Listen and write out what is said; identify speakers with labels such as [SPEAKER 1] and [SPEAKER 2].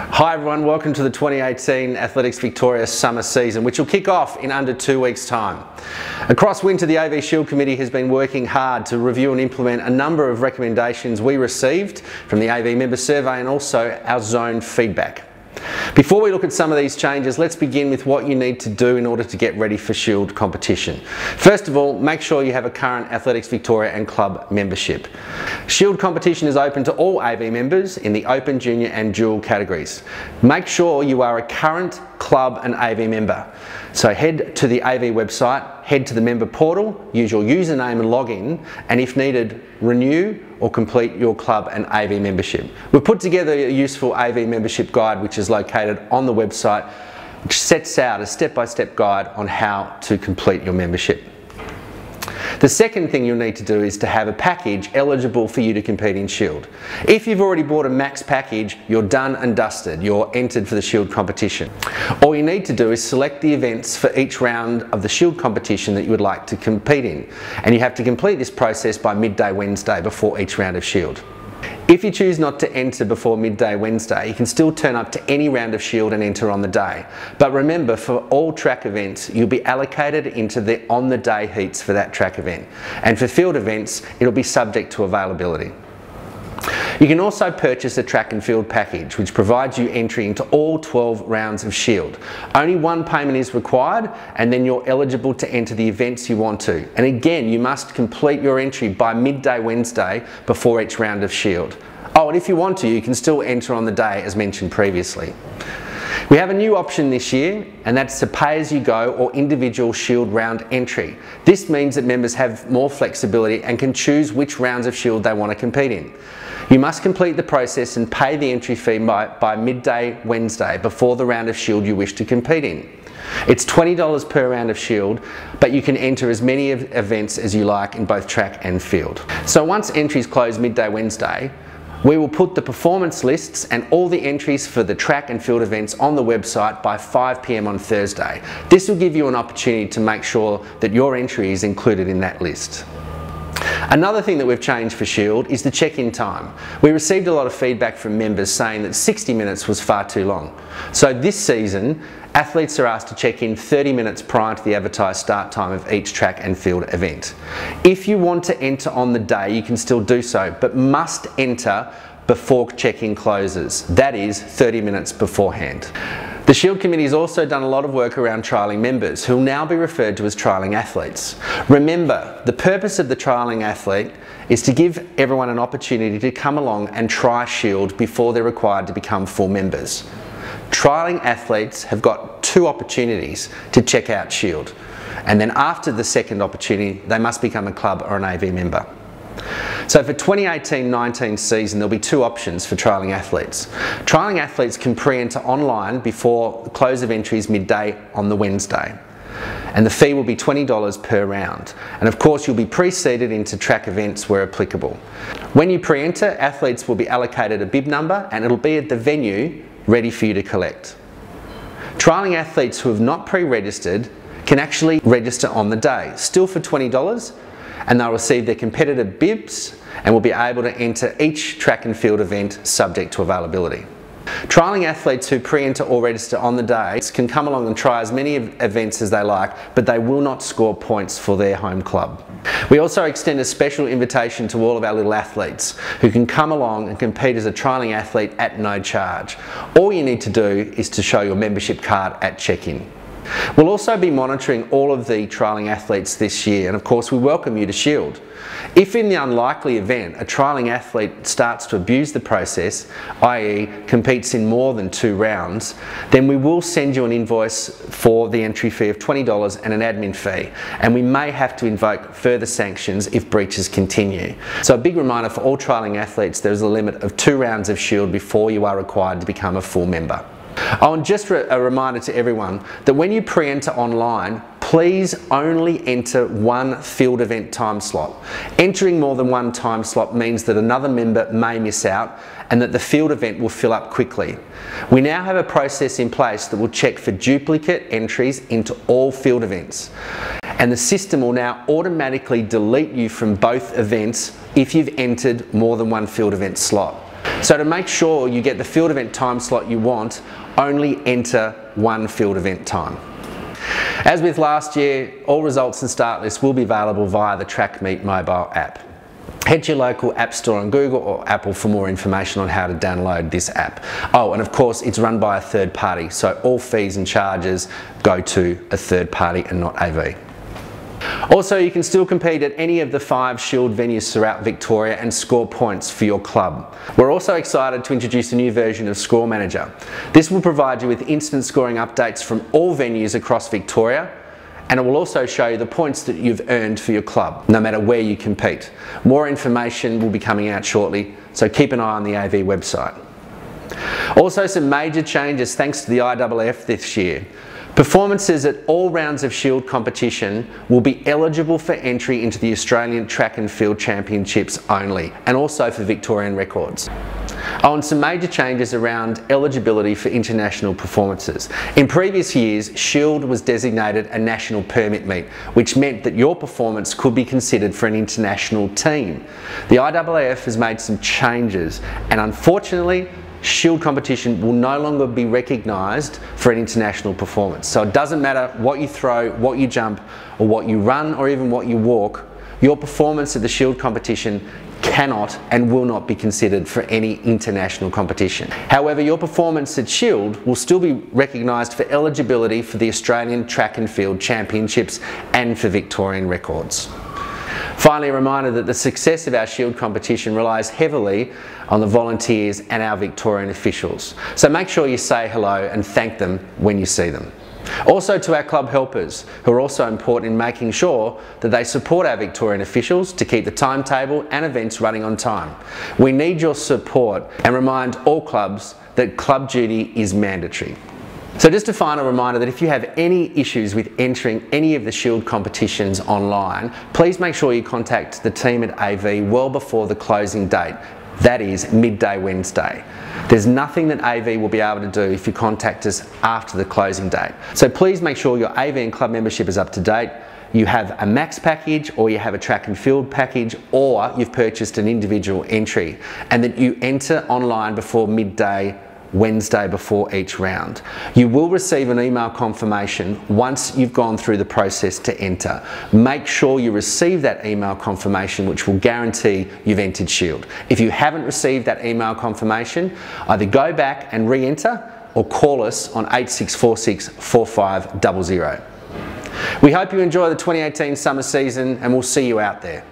[SPEAKER 1] Hi everyone, welcome to the 2018 Athletics Victoria summer season, which will kick off in under 2 weeks' time. Across winter, the AV Shield Committee has been working hard to review and implement a number of recommendations we received from the AV member survey and also our zone feedback. Before we look at some of these changes, let's begin with what you need to do in order to get ready for Shield competition. First of all, make sure you have a current Athletics Victoria and club membership. Shield competition is open to all AV members in the Open, Junior and Dual categories. Make sure you are a current club and AV member. So head to the AV website, head to the member portal, use your username and login, and if needed, renew or complete your club and AV membership. We've put together a useful AV membership guide which is located on the website, which sets out a step-by-step guide on how to complete your membership. The second thing you'll need to do is to have a package eligible for you to compete in Shield. If you've already bought a max package, you're done and dusted. You're entered for the Shield competition. All you need to do is select the events for each round of the Shield competition that you would like to compete in. And you have to complete this process by midday Wednesday before each round of Shield. If you choose not to enter before midday Wednesday, you can still turn up to any round of Shield and enter on the day. But remember, for all track events, you'll be allocated into the on-the-day heats for that track event. And for field events, it'll be subject to availability. You can also purchase a track and field package which provides you entry into all 12 rounds of Shield. Only one payment is required and then you're eligible to enter the events you want to. And again, you must complete your entry by midday Wednesday before each round of Shield. Oh, and if you want to, you can still enter on the day as mentioned previously. We have a new option this year, and that's a pay-as-you-go or individual Shield round entry. This means that members have more flexibility and can choose which rounds of Shield they want to compete in. You must complete the process and pay the entry fee by midday Wednesday before the round of Shield you wish to compete in. It's $20 per round of Shield, but you can enter as many events as you like in both track and field. So once entries close midday Wednesday, we will put the performance lists and all the entries for the track and field events on the website by 5 p.m. on Thursday. This will give you an opportunity to make sure that your entry is included in that list. Another thing that we've changed for Shield is the check-in time. We received a lot of feedback from members saying that 60 minutes was far too long. So this season, athletes are asked to check in 30 minutes prior to the advertised start time of each track and field event. If you want to enter on the day, you can still do so, but must enter before check-in closes. That is 30 minutes beforehand. The Shield Committee has also done a lot of work around trialling members, who will now be referred to as trialling athletes. Remember, the purpose of the trialling athlete is to give everyone an opportunity to come along and try Shield before they're required to become full members. Trialling athletes have got 2 opportunities to check out Shield, and then after the second opportunity, they must become a club or an AV member. So for 2018-19 season, there'll be 2 options for trialling athletes. Trialling athletes can pre-enter online before the close of entries midday on the Wednesday. And the fee will be $20 per round. And of course, you'll be pre-seeded into track events where applicable. When you pre-enter, athletes will be allocated a bib number and it'll be at the venue ready for you to collect. Trialling athletes who have not pre-registered can actually register on the day, still for $20, and they'll receive their competitive bibs and will be able to enter each track and field event subject to availability. Trialling athletes who pre-enter or register on the day can come along and try as many events as they like, but they will not score points for their home club. We also extend a special invitation to all of our little athletes who can come along and compete as a trialling athlete at no charge. All you need to do is to show your membership card at check-in. We'll also be monitoring all of the trialling athletes this year, and of course we welcome you to Shield. If in the unlikely event a trialling athlete starts to abuse the process, i.e. competes in more than 2 rounds, then we will send you an invoice for the entry fee of $20 and an admin fee, and we may have to invoke further sanctions if breaches continue. So a big reminder for all trialling athletes, there is a limit of 2 rounds of Shield before you are required to become a full member. Oh, and just a reminder to everyone that when you pre-enter online, please only enter 1 field event time slot. Entering more than 1 time slot means that another member may miss out and that the field event will fill up quickly. We now have a process in place that will check for duplicate entries into all field events. And the system will now automatically delete you from both events if you've entered more than 1 field event slot. So to make sure you get the field event time slot you want, only enter one field event time. As with last year, all results and start lists will be available via the TrackMeet mobile app. Head to your local app store on Google or Apple for more information on how to download this app. Oh, and of course it's run by a third party, so all fees and charges go to a third party and not AV. Also, you can still compete at any of the 5 Shield venues throughout Victoria and score points for your club. We're also excited to introduce a new version of Score Manager. This will provide you with instant scoring updates from all venues across Victoria, and it will also show you the points that you've earned for your club, no matter where you compete. More information will be coming out shortly, so keep an eye on the AV website. Also, some major changes thanks to the IAAF this year. Performances at all rounds of Shield competition will be eligible for entry into the Australian Track and Field Championships only, and also for Victorian records. Oh, and some major changes around eligibility for international performances. In previous years, Shield was designated a national permit meet, which meant that your performance could be considered for an international team. The IAAF has made some changes, and unfortunately, Shield competition will no longer be recognised for an international performance. So it doesn't matter what you throw, what you jump, or what you run, or even what you walk, your performance at the Shield competition cannot and will not be considered for any international competition. However, your performance at Shield will still be recognised for eligibility for the Australian Track and Field Championships and for Victorian records. Finally, a reminder that the success of our Shield competition relies heavily on the volunteers and our Victorian officials. So make sure you say hello and thank them when you see them. Also to our club helpers, who are also important in making sure that they support our Victorian officials to keep the timetable and events running on time. We need your support and remind all clubs that club duty is mandatory. So just a final reminder that if you have any issues with entering any of the Shield competitions online, please make sure you contact the team at AV well before the closing date. That is midday Wednesday. There's nothing that AV will be able to do if you contact us after the closing date. So please make sure your AV and club membership is up to date, you have a max package, or you have a track and field package, or you've purchased an individual entry, and that you enter online before midday Wednesday before each round. You will receive an email confirmation once you've gone through the process to enter. Make sure you receive that email confirmation, which will guarantee you've entered Shield. If you haven't received that email confirmation, either go back and re-enter or call us on 8646 4500. We hope you enjoy the 2018 summer season, and we'll see you out there.